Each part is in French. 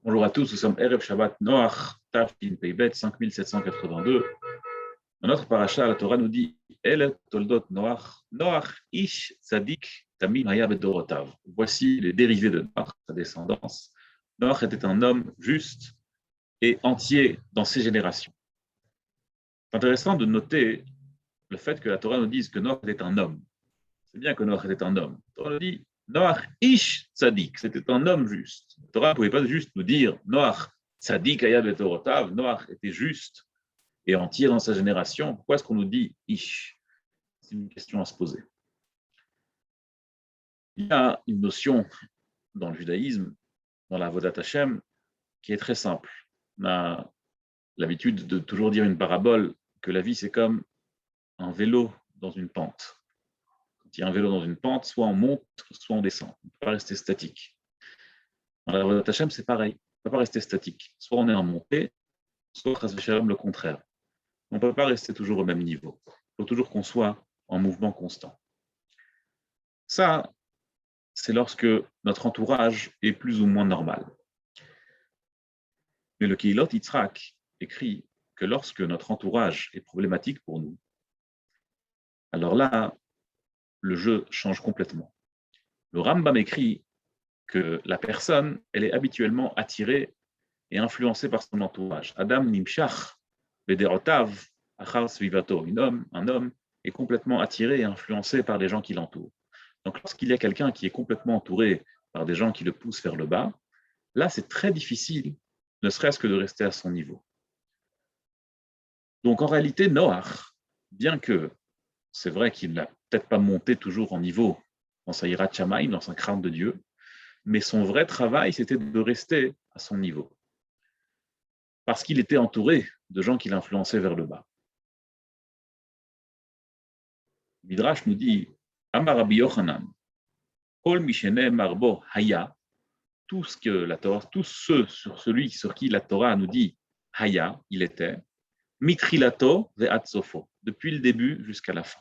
Bonjour à tous, nous sommes Erev Shabbat Noach, Tafshin Peibet 5782. Dans notre paracha, la Torah nous dit El Toldot Noach, Noach Ish Tzadik Tamim Haya Bedorotav. Voici les dérivés de Noach, sa descendance. Noach était un homme juste et entier dans ses générations. C'est intéressant de noter le fait que la Torah nous dise que Noach était un homme. C'est bien que Noach était un homme. La Torah nous dit Noach Ish Tzadik, c'était un homme juste. La Torah ne pouvait pas juste nous dire Noach Tzadik Haya Bedorotav, Noach était juste et entier dans sa génération. Pourquoi est-ce qu'on nous dit Ish? C'est une question à se poser. Il y a une notion dans le judaïsme, dans la Avodat Hashem, qui est très simple. On a l'habitude de toujours dire une parabole que la vie, c'est comme un vélo dans une pente. Quand il y a un vélo dans une pente, soit on monte, soit on descend. On ne peut pas rester statique. Dans la Avodat Hashem, c'est pareil. On ne peut pas rester statique. Soit on est en montée, soit le contraire. On ne peut pas rester toujours au même niveau. Il faut toujours qu'on soit en mouvement constant. Ça, c'est lorsque notre entourage est plus ou moins normal. Mais le Kehilot Yitzhak écrit que lorsque notre entourage est problématique pour nous, alors là, le jeu change complètement. Le Rambam écrit que la personne, elle est habituellement attirée et influencée par son entourage. Adam nimshach bederotav achar svivato. Un homme est complètement attiré et influencé par les gens qui l'entourent. Donc lorsqu'il y a quelqu'un qui est complètement entouré par des gens qui le poussent vers le bas, là c'est très difficile, ne serait-ce que de rester à son niveau. Donc en réalité, Noach, bien que c'est vrai qu'il n'a peut-être pas monté toujours en niveau dans sa hirat shamayim, dans sa crainte de Dieu, mais son vrai travail, c'était de rester à son niveau. Parce qu'il était entouré de gens qui l'influençaient vers le bas. Midrash nous dit, Amar Rabbi Yochanan, Kol mishene marbo haya, tout ce sur celui sur qui la Torah nous dit haya, il était, mitrilato ve'at sofo, depuis le début jusqu'à la fin.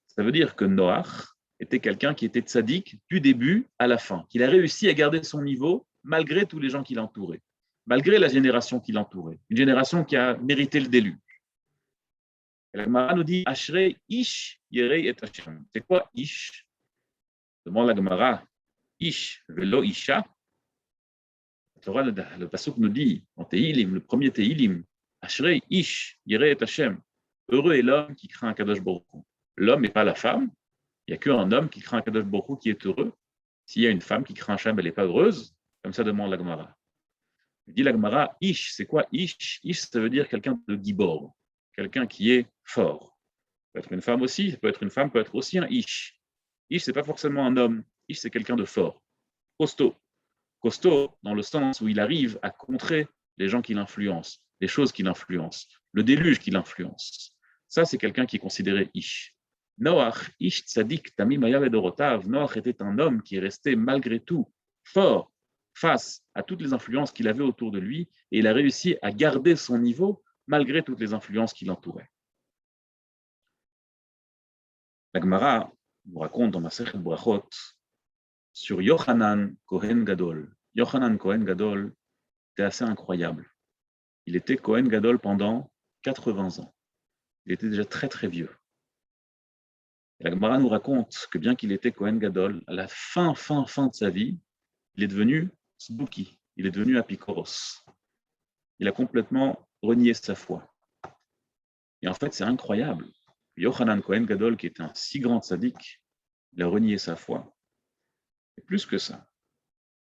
Ça veut dire que Noach était quelqu'un qui était tzaddik du début à la fin, qu'il a réussi à garder son niveau malgré tous les gens qui l'entouraient, malgré la génération qui l'entourait, une génération qui a mérité le déluge. Et la Gemara nous dit Ashrei ish yerei et Hashem. C'est quoi ish? Demande la Gemara. Ish velo isha. Le pasuk nous dit en Tehilim, le premier Tehilim, Ashrei ish yerei et Hashem. Heureux est l'homme qui craint Kadosh Baruch Hu. L'homme n'est pas la femme. Il n'y a qu'un homme qui craint Kadosh Baruch Hu qui est heureux. S'il y a une femme qui craint Hashem, elle n'est pas heureuse. Comme ça demande la Gemara. Il dit la Gemara, ish, c'est quoi ish? Ish, ça veut dire quelqu'un de gibor, quelqu'un qui est fort. Ça peut être une femme aussi, ça peut être une femme, peut être aussi un ish. Ish, c'est pas forcément un homme. Ish, c'est quelqu'un de fort, costaud. Costaud dans le sens où il arrive à contrer les gens qui l'influencent, les choses qui l'influencent, le déluge qui l'influence. Ça, c'est quelqu'un qui est considéré ish. Noach, ish tzadik tamim haya bedorotav. Noach était un homme qui est resté malgré tout fort face à toutes les influences qu'il avait autour de lui, et il a réussi à garder son niveau malgré toutes les influences qui l'entouraient. La Gemara nous raconte dans Masechet Brachot sur Yochanan Kohen Gadol. Yochanan Kohen Gadol était assez incroyable. Il était Kohen Gadol pendant 80 ans. Il était déjà très très vieux. Et la Gemara nous raconte que bien qu'il était Kohen Gadol, à la fin de sa vie, il est devenu Tzduki, il est devenu Apikoros. Il a complètement renié sa foi. Et en fait, c'est incroyable. Yochanan Kohen Gadol, qui était un si grand tzaddik, il a renié sa foi. Et plus que ça,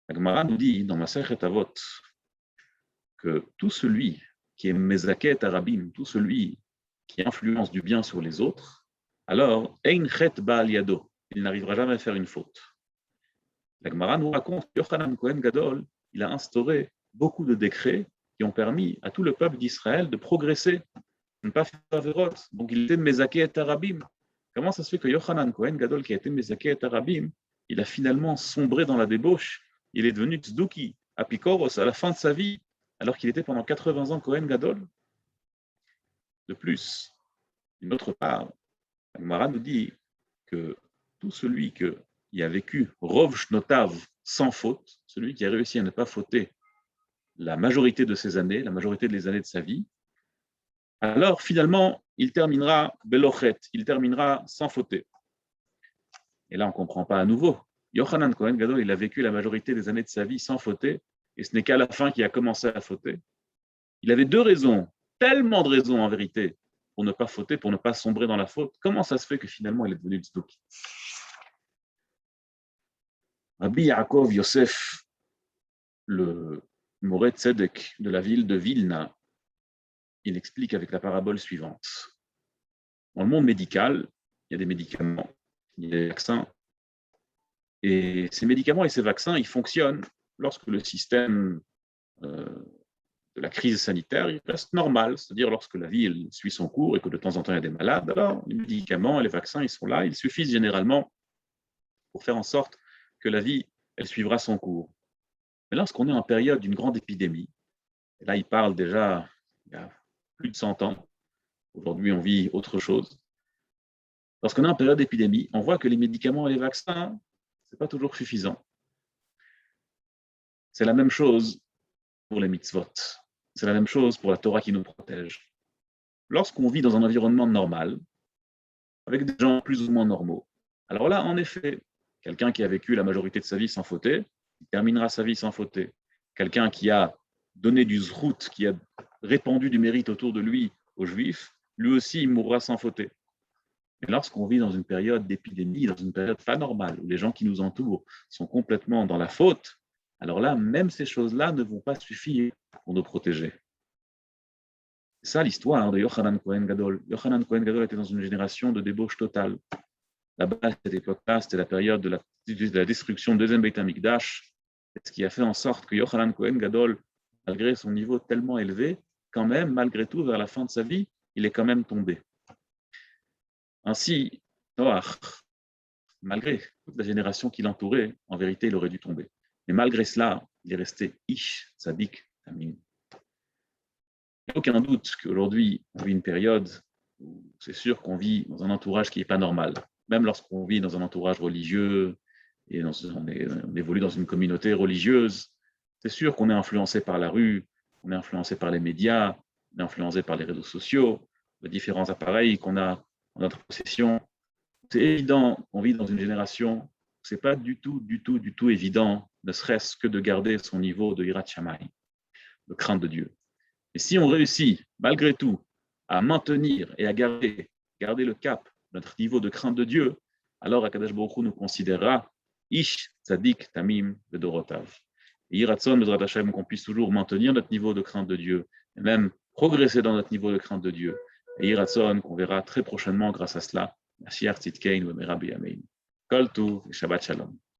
la Gemara nous dit dans Masechet Avot que tout celui qui est Mezaket Arabim, tout celui qui influence du bien sur les autres, alors, Ein Chet Baal Yado, il n'arrivera jamais à faire une faute. La Gemara nous raconte que Yochanan Kohen Gadol, il a instauré beaucoup de décrets qui ont permis à tout le peuple d'Israël de progresser, de ne pas faire Averot. Donc il était Mezaké et Arabim. Comment ça se fait que Yochanan Kohen Gadol, qui a été Mezaké et Arabim, il a finalement sombré dans la débauche, il est devenu Tzduki, Apikoros, à la fin de sa vie, alors qu'il était pendant 80 ans Kohen Gadol? De plus, d'une autre part, la Gemara nous dit que tout celui qui a vécu Rov Shnotav sans faute, celui qui a réussi à ne pas fauter la majorité de ses années, la majorité des années de sa vie, alors finalement, il terminera belochet, il terminera sans fauter. Et là, on ne comprend pas à nouveau. Yochanan Cohen Gadol, il a vécu la majorité des années de sa vie sans fauter, et ce n'est qu'à la fin qu'il a commencé à fauter. Il avait deux raisons, tellement de raisons en vérité, pour ne pas fauter, pour ne pas sombrer dans la faute. Comment ça se fait que finalement il est devenu tzduki? Rabbi Yaakov Yosef, le Moré Tzedek de la ville de Vilna, il explique avec la parabole suivante. Dans le monde médical, il y a des médicaments, il y a des vaccins, et ces médicaments et ces vaccins, ils fonctionnent lorsque le système de la crise sanitaire, il reste normal, c'est-à-dire lorsque la vie elle, suit son cours et que de temps en temps il y a des malades, alors les médicaments et les vaccins, ils sont là, ils suffisent généralement pour faire en sorte que la vie, elle suivra son cours. Mais lorsqu'on est en période d'une grande épidémie, et là il parle déjà il y a plus de 100 ans, aujourd'hui on vit autre chose, lorsqu'on est en période d'épidémie, on voit que les médicaments et les vaccins, ce n'est pas toujours suffisant. C'est la même chose pour les mitzvot. C'est la même chose pour la Torah qui nous protège. Lorsqu'on vit dans un environnement normal, avec des gens plus ou moins normaux, alors là, en effet, quelqu'un qui a vécu la majorité de sa vie sans fauter, il terminera sa vie sans fauter. Quelqu'un qui a donné du zrout, qui a répandu du mérite autour de lui aux Juifs, lui aussi, il mourra sans fauter. Mais lorsqu'on vit dans une période d'épidémie, dans une période pas normale, où les gens qui nous entourent sont complètement dans la faute, alors là, même ces choses-là ne vont pas suffire pour nous protéger. C'est ça l'histoire de Yochanan Cohen Gadol. Yochanan Cohen Gadol était dans une génération de débauche totale. Là-bas, à cette époque-là, c'était la période de la destruction du deuxième Beit HaMikdash, ce qui a fait en sorte que Yochanan Cohen Gadol, malgré son niveau tellement élevé, quand même, malgré tout, vers la fin de sa vie, il est quand même tombé. Ainsi, Noach, malgré toute la génération qui l'entourait, en vérité, il aurait dû tomber. Mais malgré cela, il est resté Ish Tzadik Tamim. Il n'y a aucun doute qu'aujourd'hui, on vit une période où c'est sûr qu'on vit dans un entourage qui n'est pas normal. Même lorsqu'on vit dans un entourage religieux et on évolue dans une communauté religieuse, c'est sûr qu'on est influencé par la rue, on est influencé par les médias, on est influencé par les réseaux sociaux, les différents appareils qu'on a en notre possession. C'est évident qu'on vit dans une génération où ce n'est pas du tout évident, ne serait-ce que de garder son niveau de Yirat Shamayim, de crainte de Dieu. Et si on réussit, malgré tout, à maintenir et à garder le cap de notre niveau de crainte de Dieu, alors Akadosh Baruch Hu nous considérera Ish Tzadik Tamim Bedorotav. Et Yiratson, Bezrat Hashem, qu'on puisse toujours maintenir notre niveau de crainte de Dieu, et même progresser dans notre niveau de crainte de Dieu. Et Yiratson, qu'on verra très prochainement grâce à cela, Mashiach Tzidkein V'Mera B'Yamein. Kol Tov et Shabbat Shalom.